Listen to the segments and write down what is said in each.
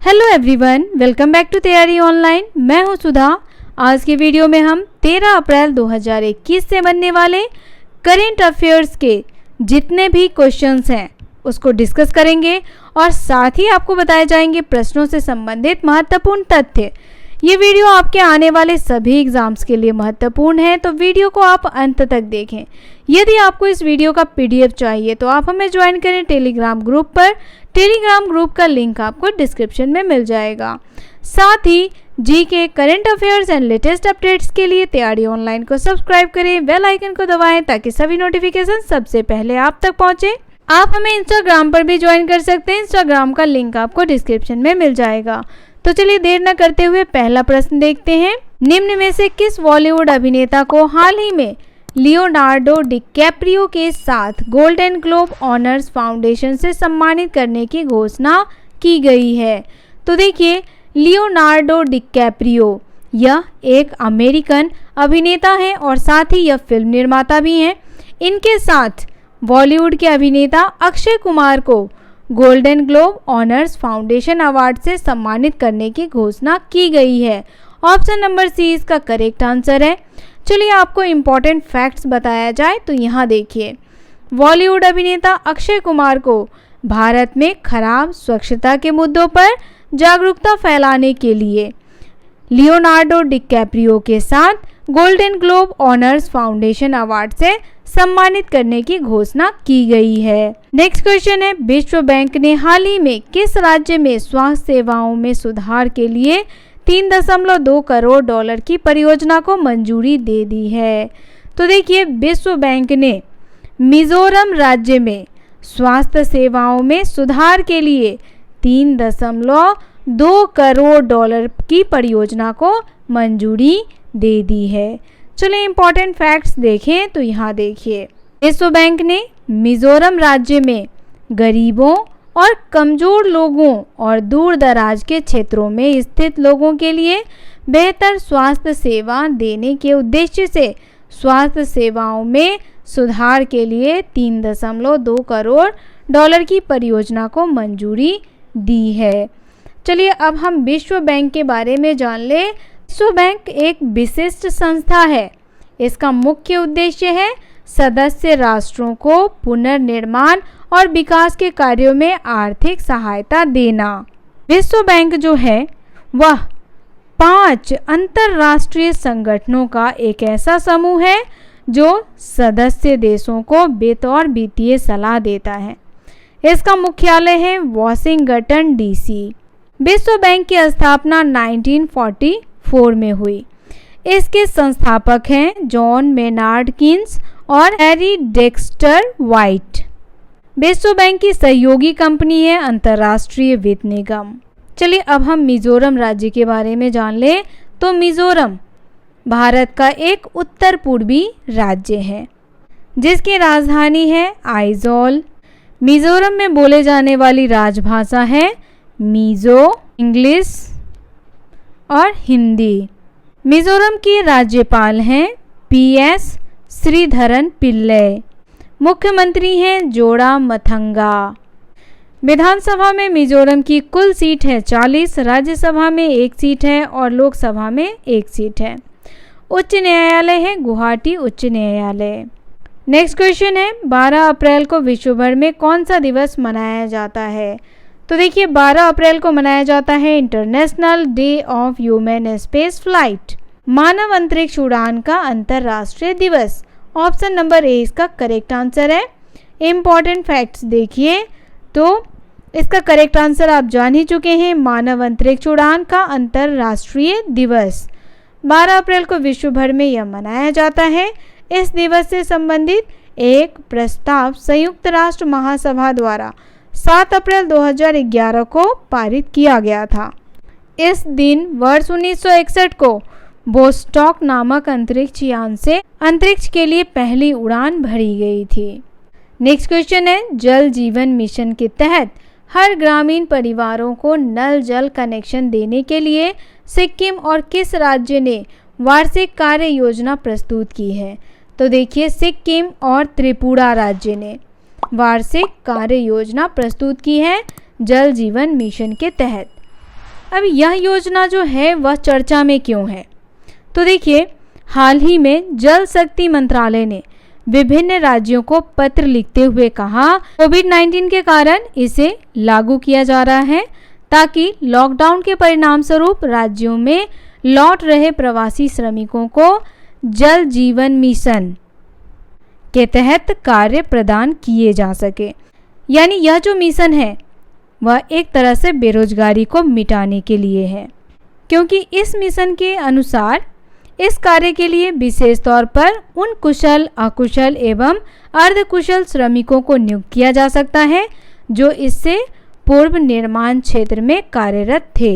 Hello everyone, welcome back to Taiyari online. मैं हूं सुधा। आज की वीडियो में हम 13 अप्रैल 2021 से बनने वाले करेंट अफेयर्स के जितने भी क्वेश्चंस हैं उसको डिस्कस करेंगे और साथ ही आपको बताए जाएंगे प्रश्नों से संबंधित महत्वपूर्ण तथ्य। ये वीडियो आपके आने वाले सभी एग्जाम्स के लिए महत्वपूर्ण है, तो वीडियो को आप अंत तक देखें। यदि आपको इस वीडियो का पीडीएफ चाहिए तो आप हमें ज्वाइन करें टेलीग्राम ग्रुप पर। टेलीग्राम ग्रुप का लिंक आपको डिस्क्रिप्शन में मिल जाएगा। साथ ही GK, current affairs and latest updates के लिए तैयारी ऑनलाइन को सब्सक्राइब करें, बेल आइकन को दबाएं ताकि सभी नोटिफिकेशन सबसे पहले आप तक पहुंचे। आप हमें इंस्टाग्राम पर भी ज्वाइन कर सकते हैं। इंस्टाग्राम का लिंक आपको डिस्क्रिप्शन में मिल जाएगा। तो चलिए देर न करते हुए पहला प्रश्न देखते हैं। निम्न में से किस बॉलीवुड अभिनेता को हाल ही में लियोनार्डो डिकैप्रियो के साथ गोल्डन ग्लोब ऑनर्स फाउंडेशन से सम्मानित करने की घोषणा की गई है? तो देखिए, लियोनार्डो डिकैप्रियो यह एक अमेरिकन अभिनेता है और साथ ही यह फिल्म निर्माता भी हैं। इनके साथ बॉलीवुड के अभिनेता अक्षय कुमार को golden globe honours foundation award से सम्मानित करने की घोषणा की गई है। ऑप्शन नंबर सी इसका करेक्ट आंसर है। चलिए आपको इम्पॉर्टेंट फैक्ट्स बताया जाए तो यहाँ देखिए, बॉलीवुड अभिनेता अक्षय कुमार को भारत में खराब स्वच्छता के मुद्दों पर जागरूकता फैलाने के लिए लियोनार्डो डिकैप्रियो के साथ golden globe honours foundation award से सम्मानित करने की घोषणा की गई है। नेक्स्ट क्वेश्चन है, विश्व बैंक ने हाल ही में किस राज्य में स्वास्थ्य सेवाओं में सुधार के लिए 3.2 करोड़ डॉलर की परियोजना को मंजूरी दे दी है? तो देखिए, विश्व बैंक ने मिजोरम राज्य में स्वास्थ्य सेवाओं में सुधार के लिए 3.2 करोड़ डॉलर की परियोजना को मंजूरी दे दी है। चलिए इंपॉर्टेंट फैक्ट्स देखें तो यहाँ देखिए, विश्व बैंक ने मिजोरम राज्य में गरीबों और कमज़ोर लोगों और दूर दराज के क्षेत्रों में स्थित लोगों के लिए बेहतर स्वास्थ्य सेवा देने के उद्देश्य से स्वास्थ्य सेवाओं में सुधार के लिए 3.2 करोड़ डॉलर की परियोजना को मंजूरी दी है। चलिए अब हम विश्व बैंक के बारे में जान लें। विश्व बैंक एक विशिष्ट संस्था है। इसका मुख्य उद्देश्य है सदस्य राष्ट्रों को पुनर्निर्माण और विकास के कार्यों में आर्थिक सहायता देना। विश्व बैंक जो है वह 5 अंतर्राष्ट्रीय संगठनों का एक ऐसा समूह है जो सदस्य देशों को बतौर वित्तीय सलाह देता है। इसका मुख्यालय है वॉशिंगटन डीसी। विश्व बैंक की स्थापना 1944 में हुई। इसके संस्थापक हैं जॉन मेनार्ड कीन्स और हैरी डेक्स्टर वाइट। विश्व बैंक की सहयोगी कंपनी है अंतर्राष्ट्रीय वित्त निगम। चलिए अब हम मिजोरम राज्य के बारे में जान लें। तो मिजोरम भारत का एक उत्तर पूर्वी राज्य है जिसकी राजधानी है आइजोल। मिजोरम में बोले जाने वाली राजभाषा है मिजो, इंग्लिश और हिंदी। मिजोरम के राज्यपाल हैं PS श्रीधरन पिल्लई। मुख्यमंत्री हैं जोड़ा मथंगा। विधानसभा में मिजोरम की कुल सीट है 40, राज्यसभा में 1 सीट है और लोकसभा में 1 सीट है। उच्च न्यायालय है गुवाहाटी उच्च न्यायालय। नेक्स्ट क्वेश्चन है, 12 अप्रैल को विश्व भर में कौन सा दिवस मनाया जाता है? तो देखिए, 12 अप्रैल को मनाया जाता है international day of human space flight, मानव अंतरिक्ष उड़ान का अंतर्राष्ट्रीय दिवस। ऑप्शन नंबर ए इसका करेक्ट आंसर है। इम्पॉर्टेंट फैक्ट्स देखिए, तो इसका करेक्ट आंसर आप जान ही चुके हैं, मानव अंतरिक्ष उड़ान का अंतर्राष्ट्रीय दिवस 12 अप्रैल को विश्व भर में यह मनाया जाता है। इस दिवस से संबंधित एक प्रस्ताव संयुक्त राष्ट्र महासभा द्वारा 7 अप्रैल 2011 को पारित किया गया था। इस दिन वर्ष 1961 को बोस्टॉक नामक अंतरिक्ष यान से अंतरिक्ष के लिए पहली उड़ान भरी गई थी। नेक्स्ट क्वेश्चन है, जल जीवन मिशन के तहत हर ग्रामीण परिवारों को नल जल कनेक्शन देने के लिए सिक्किम और किस राज्य ने वार्षिक कार्य योजना प्रस्तुत की है? तो देखिए, सिक्किम और त्रिपुरा राज्य ने वार्षिक कार्य योजना प्रस्तुत की है जल जीवन मिशन के तहत। अब यह योजना जो है वह चर्चा में क्यों है? तो देखिए, हाल ही में जल शक्ति मंत्रालय ने विभिन्न राज्यों को पत्र लिखते हुए कहा कोविड-19 के कारण इसे लागू किया जा रहा है ताकि लॉकडाउन के परिणाम स्वरूप राज्यों में लौट रहे प्रवासी श्रमिकों को जल जीवन मिशन के तहत कार्य प्रदान किए जा सके। यानी यह जो मिशन है वह एक तरह से बेरोजगारी को मिटाने के लिए है, क्योंकि इस मिशन के अनुसार इस कार्य के लिए विशेष तौर पर उन कुशल, अकुशल एवं अर्धकुशल श्रमिकों को नियुक्त किया जा सकता है जो इससे पूर्व निर्माण क्षेत्र में कार्यरत थे।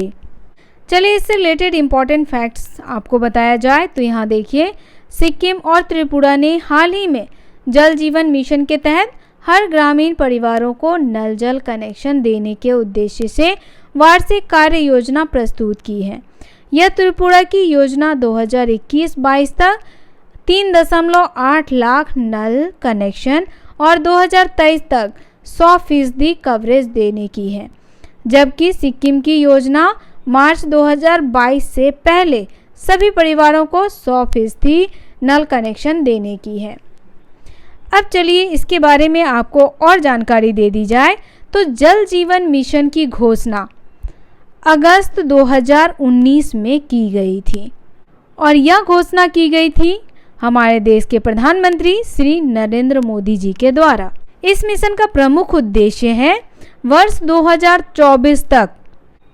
चलिए इससे रिलेटेड इम्पॉर्टेंट फैक्ट्स आपको बताया जाए तो यहाँ देखिए, सिक्किम और त्रिपुरा ने हाल ही में जल जीवन मिशन के तहत हर ग्रामीण परिवारों को नल जल कनेक्शन देने के उद्देश्य से वार्षिक कार्य योजना प्रस्तुत की है। यह त्रिपुरा की योजना 2021-22 तक 3.8 लाख नल कनेक्शन और 2023 तक 100% कवरेज देने की है, जबकि सिक्किम की योजना मार्च 2022 से पहले सभी परिवारों को 100% नल कनेक्शन देने की है। अब चलिए इसके बारे में आपको और जानकारी दे दी जाए तो जल जीवन मिशन की घोषणा अगस्त 2019 में की गई थी और यह घोषणा की गई थी हमारे देश के प्रधानमंत्री श्री नरेंद्र मोदी जी के द्वारा। इस मिशन का प्रमुख उद्देश्य है वर्ष 2024 तक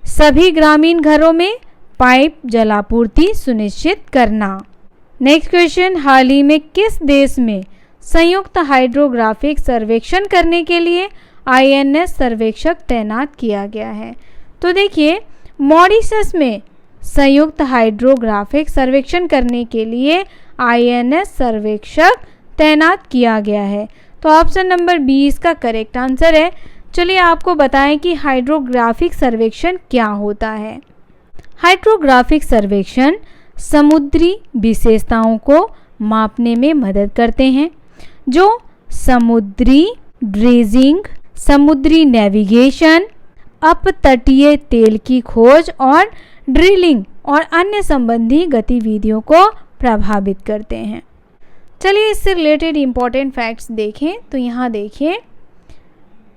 सभी ग्रामीण घरों में पाइप जलापूर्ति सुनिश्चित करना। नेक्स्ट क्वेश्चन, हाल ही में किस देश में संयुक्त हाइड्रोग्राफिक सर्वेक्षण करने के लिए INS सर्वेक्षक तैनात किया गया है? तो देखिए, मॉरिशस में संयुक्त हाइड्रोग्राफिक सर्वेक्षण करने के लिए INS सर्वेक्षक तैनात किया गया है। तो ऑप्शन नंबर बी इसका करेक्ट आंसर है। चलिए आपको बताएं कि हाइड्रोग्राफिक सर्वेक्षण क्या होता है। हाइड्रोग्राफिक सर्वेक्षण समुद्री विशेषताओं को मापने में मदद करते हैं, जो समुद्री ड्रेजिंग, समुद्री नेविगेशन, अपतटीय तेल की खोज और ड्रिलिंग और अन्य संबंधी गतिविधियों को प्रभावित करते हैं। चलिए इससे रिलेटेड इम्पॉर्टेंट फैक्ट्स देखें तो यहाँ देखिए,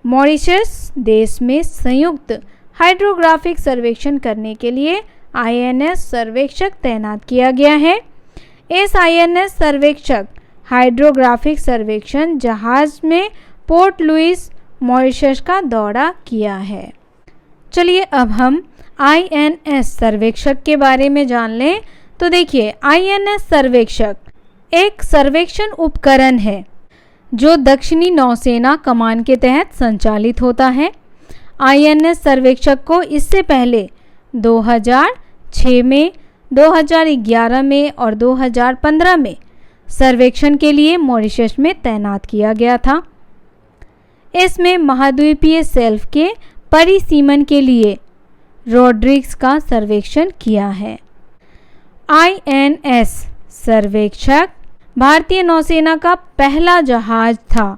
मॉरिशस देश में संयुक्त हाइड्रोग्राफिक सर्वेक्षण करने के लिए INS सर्वेक्षक तैनात किया गया है। इस INS सर्वेक्षक हाइड्रोग्राफिक सर्वेक्षण जहाज में पोर्ट लुइस मॉरिशस का दौरा किया है। चलिए अब हम INS सर्वेक्षक के बारे में जान लें। तो देखिए, INS सर्वेक्षक एक सर्वेक्षण उपकरण है जो दक्षिणी नौसेना कमान के तहत संचालित होता है। INS सर्वेक्षक को इससे पहले 2006 में, 2011 में और 2015 में सर्वेक्षण के लिए मॉरिशस में तैनात किया गया था। इसमें महाद्वीपीय शेल्फ के परिसीमन के लिए रोड्रिग्स का सर्वेक्षण किया है। INS सर्वेक्षक भारतीय नौसेना का पहला जहाज था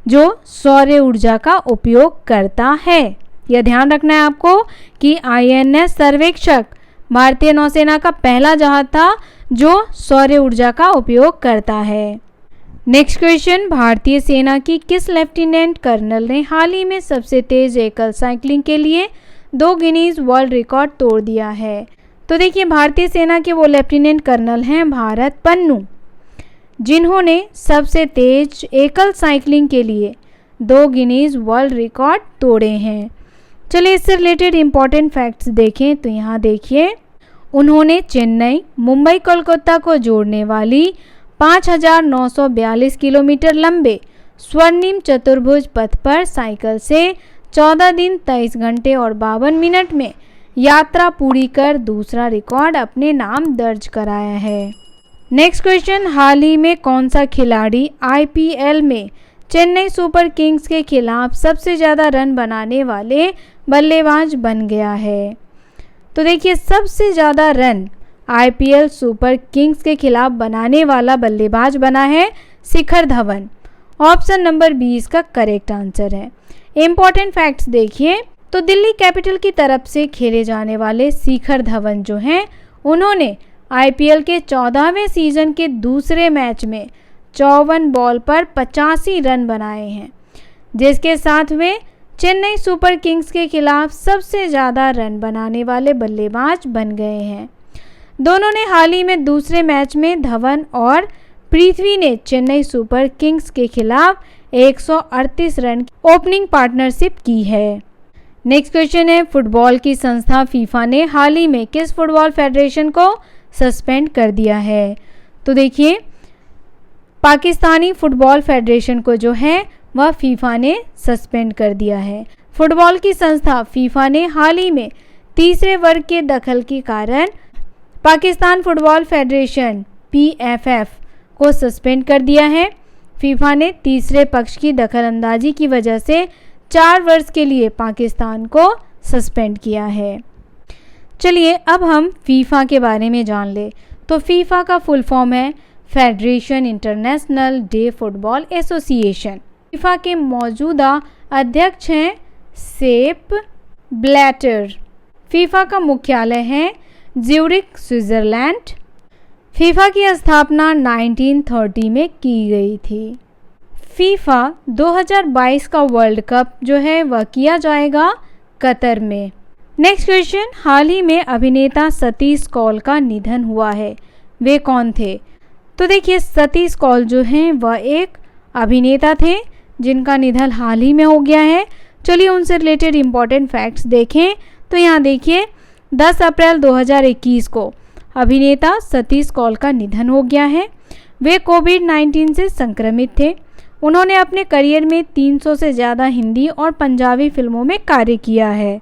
जो सौर ऊर्जा का उपयोग करता है। यह ध्यान रखना है आपको कि INS सर्वेक्षक भारतीय नौसेना का पहला जहाज था जो सौर ऊर्जा का उपयोग करता है। नेक्स्ट क्वेश्चन, भारतीय सेना की किस लेफ्टिनेंट कर्नल ने हाल ही में सबसे तेज एकल साइकिलिंग के लिए 2 गिनीज वर्ल्ड रिकॉर्ड तोड़ दिया है? तो देखिए, भारतीय सेना के वो लेफ्टिनेंट कर्नल हैं भारत पन्नू, जिन्होंने सबसे तेज एकल साइकिलिंग के लिए 2 गिनीज वर्ल्ड रिकॉर्ड तोड़े हैं। चलिए इससे रिलेटेड इम्पॉर्टेंट फैक्ट्स देखें तो यहाँ देखिए, उन्होंने चेन्नई, मुंबई, कोलकाता को जोड़ने वाली 5,942 किलोमीटर लंबे स्वर्णिम चतुर्भुज पथ पर साइकिल से 14 दिन 23 घंटे और 52 मिनट में यात्रा पूरी कर दूसरा रिकॉर्ड अपने नाम दर्ज कराया है। नेक्स्ट क्वेश्चन, हाल ही में कौन सा खिलाड़ी IPL में चेन्नई सुपर किंग्स के खिलाफ सबसे ज़्यादा रन बनाने वाले बल्लेबाज बन गया है? तो देखिए, सबसे ज़्यादा रन IPL सुपर किंग्स के खिलाफ बनाने वाला बल्लेबाज बना है Shikhar Dhawan. Option number B इसका करेक्ट आंसर है। इम्पॉर्टेंट फैक्ट्स देखिए, तो दिल्ली कैपिटल की तरफ से खेले जाने वाले शिखर धवन जो हैं उन्होंने आईपीएल के 14वें सीजन के दूसरे मैच में 54 बॉल पर 85 रन बनाए हैं, जिसके साथ वे चेन्नई सुपर किंग्स के खिलाफ सबसे ज़्यादा रन बनाने वाले बल्लेबाज बन गए हैं। दोनों ने हाल ही में दूसरे मैच में धवन और पृथ्वी ने चेन्नई सुपर किंग्स के खिलाफ 138 रन की ओपनिंग पार्टनरशिप की है। नेक्स्ट क्वेश्चन है, फुटबॉल की संस्था फीफा ने हाल ही में किस फुटबॉल फेडरेशन को सस्पेंड कर दिया है? तो देखिए, पाकिस्तानी फुटबॉल फेडरेशन को जो है वह फीफा ने सस्पेंड कर दिया है। फुटबॉल की संस्था फीफा ने हाल ही में तीसरे वर्ग के दखल के कारण पाकिस्तान फुटबॉल फेडरेशन PFF को सस्पेंड कर दिया है। फीफा ने तीसरे पक्ष की दखलंदाजी की वजह से 4 वर्ष के लिए पाकिस्तान को सस्पेंड किया है। चलिए अब हम फीफा के बारे में जान ले। तो फीफा का फुल फॉर्म है federation international day football association. FIFA के मौजूदा अध्यक्ष हैं सेप ब्लैटर। फीफा का मुख्यालय है ज्यूरिख, स्विट्जरलैंड। फीफा की स्थापना 1930 में की गई थी। फीफा 2022 का वर्ल्ड कप जो है वह किया जाएगा कतर में। नेक्स्ट क्वेश्चन, हाल ही में अभिनेता सतीश कौल का निधन हुआ है, वे कौन थे? तो देखिए, सतीश कौल जो हैं वह एक अभिनेता थे जिनका निधन हाल ही में हो गया है। चलिए उनसे रिलेटेड इम्पॉर्टेंट फैक्ट्स देखें। तो यहाँ देखिए, 10 अप्रैल 2021 को अभिनेता सतीश कौल का निधन हो गया है। वे कोविड-19 से संक्रमित थे। उन्होंने अपने करियर में 300 से ज़्यादा हिंदी और पंजाबी फिल्मों में कार्य किया है।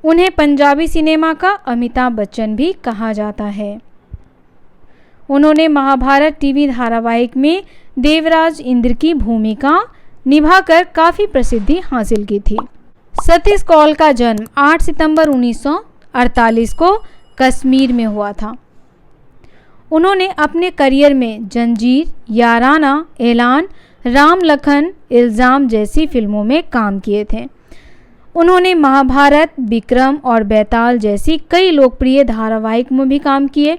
उन्हें पंजाबी सिनेमा का अमिताभ बच्चन भी कहा जाता है। उन्होंने महाभारत टीवी धारावाहिक में देवराज इंद्र की भूमिका निभाकर काफ़ी प्रसिद्धि हासिल की थी। सतीश कौल का जन्म 8 सितंबर 1948 को कश्मीर में हुआ था। उन्होंने अपने करियर में जंजीर, याराना, ऐलान, राम लखन, इल्ज़ाम जैसी फिल्मों में काम किए थे। उन्होंने महाभारत, विक्रम और बेताल जैसी कई लोकप्रिय धारावाहिक में भी काम किए।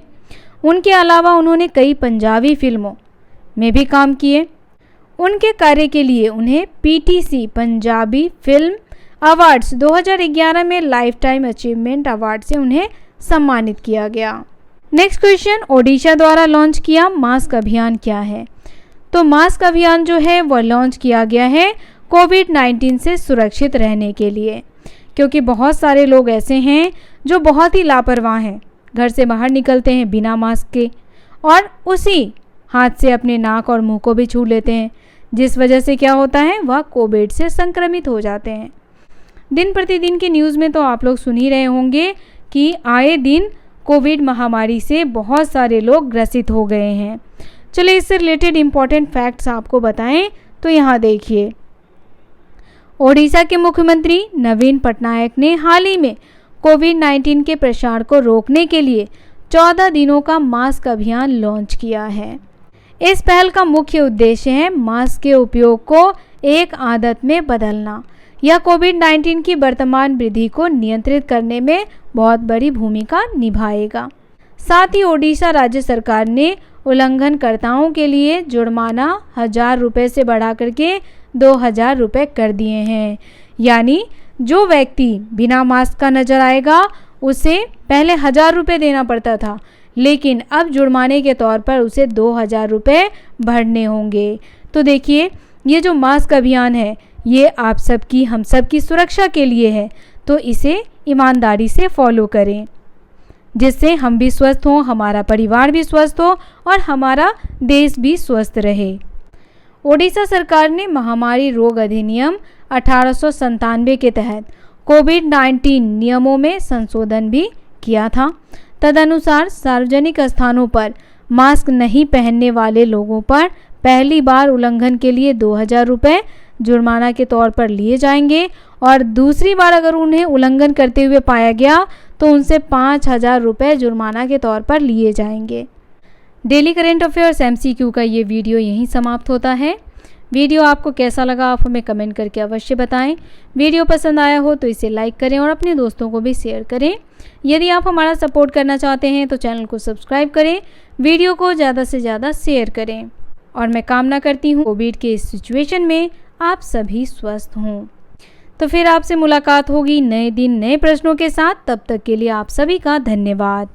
उनके अलावा उन्होंने कई पंजाबी फिल्मों में भी काम किए। उनके कार्य के लिए उन्हें PTC पंजाबी फिल्म अवार्ड्स 2011 में लाइफ टाइम अचीवमेंट अवार्ड से उन्हें सम्मानित किया गया। नेक्स्ट क्वेश्चन, ओडिशा द्वारा लॉन्च किया मास्क अभियान क्या है? तो मास्क अभियान जो है वह लॉन्च किया गया है कोविड-19 से सुरक्षित रहने के लिए, क्योंकि बहुत सारे लोग ऐसे हैं जो बहुत ही लापरवाह हैं, घर से बाहर निकलते हैं बिना मास्क के और उसी हाथ से अपने नाक और मुंह को भी छू लेते हैं, जिस वजह से क्या होता है, वह कोविड से संक्रमित हो जाते हैं। दिन प्रतिदिन की न्यूज़ में तो आप लोग सुन ही रहे होंगे कि आए दिन कोविड महामारी से बहुत सारे लोग ग्रसित हो गए हैं। चलिए इससे रिलेटेड इम्पॉर्टेंट फैक्ट्स आपको बताएं। तो यहाँ देखिए, ओडिशा के मुख्यमंत्री नवीन पटनायक ने हाल ही में कोविड-19 के प्रसार को रोकने के लिए 14 दिनों का मास्क अभियान लॉन्च किया है। इस पहल का मुख्य उद्देश्य है मास्क के उपयोग को एक आदत में बदलना। यह कोविड-19 की वर्तमान वृद्धि को नियंत्रित करने में बहुत बड़ी भूमिका निभाएगा। साथ ही ओडिशा राज्य सरकार ने उल्लंघनकर्ताओं के लिए जुर्माना 1000 रुपये से बढ़ाकर के 2000 रुपये कर दिए हैं। यानी जो व्यक्ति बिना मास्क का नजर आएगा उसे पहले 1000 रुपये देना पड़ता था, लेकिन अब जुर्माने के तौर पर उसे 2000 रुपये भरने होंगे। तो देखिए, ये जो मास्क अभियान है ये आप सबकी, हम सबकी सुरक्षा के लिए है, तो इसे ईमानदारी से फॉलो करें, जिससे हम भी स्वस्थ हों, हमारा परिवार भी स्वस्थ हो और हमारा देश भी स्वस्थ रहे। ओडिशा सरकार ने महामारी रोग अधिनियम 1897 के तहत कोविड-19 नियमों में संशोधन भी किया था। तदनुसार सार्वजनिक स्थानों पर मास्क नहीं पहनने वाले लोगों पर पहली बार उल्लंघन के लिए 2000 रुपये जुर्माना के तौर पर लिए जाएंगे और दूसरी बार अगर उन्हें उल्लंघन करते हुए पाया गया तो उनसे 5000 रुपये जुर्माना के तौर पर लिए जाएंगे। डेली करेंट अफेयर्स MCQ का ये वीडियो यहीं समाप्त होता है। वीडियो आपको कैसा लगा आप हमें कमेंट करके अवश्य बताएं। वीडियो पसंद आया हो तो इसे लाइक करें और अपने दोस्तों को भी शेयर करें। यदि आप हमारा सपोर्ट करना चाहते हैं तो चैनल को सब्सक्राइब करें, वीडियो को ज़्यादा से ज़्यादा शेयर करें। और मैं कामना करती हूँ कोविड के इस सिचुएशन में आप सभी स्वस्थ हों। तो फिर आपसे मुलाकात होगी नए दिन नए प्रश्नों के साथ। तब तक के लिए आप सभी का धन्यवाद।